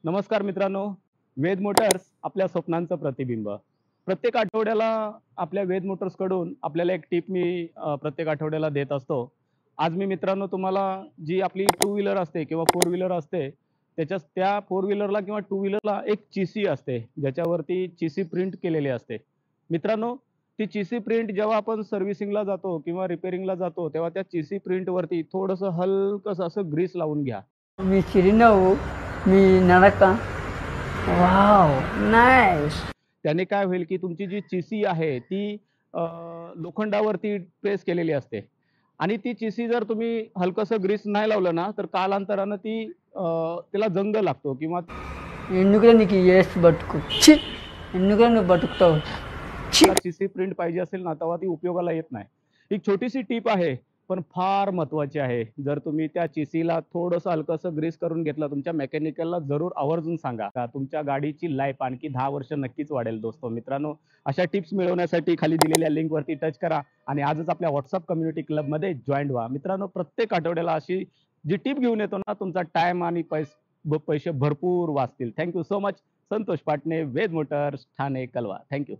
नमस्कार मित्रांनो. वेद मोटर्स आपल्या स्वप्नांचं प्रतिबिंब. प्रत्येक आठवड्याला आपल्या वेद मोटर्सकडून आपल्याला एक टिप मी प्रत्येक आठवड्याला देत असतो. आज मी मित्रांनो तुम्हाला जी आपली टू व्हीलर असते किंवा फोर व्हीलर असते, त्या फोर व्हीलरला किंवा टू व्हीलरला एक चिसी असते, ज्याच्यावरती चिसी प्रिंट केलेली असते. मित्रांनो, ती चिसी प्रिंट जेव्हा आपण सर्व्हिसिंगला जातो किंवा रिपेअरिंगला जातो, तेव्हा त्या चिसी प्रिंटवरती थोडंसं हलकंसं असं ग्रीस लावून घ्या. మీ చిరునవ్వు మీ నడక వావ్ నైస్. त्याने काय होईल, की तुमची जी चिसी आहे ती लोखंडावरती प्रेस केलेली असते आणि ती चिसी जर तुम्ही हलकसं ग्रीस नाही लावलं ना, तर कालांतरानं त्याला जंग लागतो किंवा ఎందుకురా నీకు ఈ ఏసు బతుకు ఛీ ఎందుకురా నువ్వు బతుకుతావు ఛీ. चिसी प्रिंट पाहिजे असेल ना, तेव्हा ती उपयोगाला येत नाही. एक छोटीशी टीप आहे, पण फार महत्त्वाची आहे. जर तुम्ही त्या चिसीला थोडंसं हलकसं ग्रीस करून घेतलं, तुमच्या मेकॅनिकलला जरूर आवर्जून सांगा. का तुमच्या गाडीची लाईफ आणखी 10 वर्ष नक्कीच वाढेल दोस्तो. मित्रांनो, अशा टिप्स मिळवण्यासाठी खाली दिलेल्या लिंकवरती टच करा आणि आजच आपल्या WhatsApp कम्युनिटी क्लबमध्ये जॉइन व्हा. मित्रांनो, प्रत्येक आठवड्याला अशी जी टिप घेऊन येतो ना, तुमचा टाईम आणि पैसे भरपूर वाचतील. Thank so much. Santosh Patne, Ved motors, Thane, Kalwa. Thank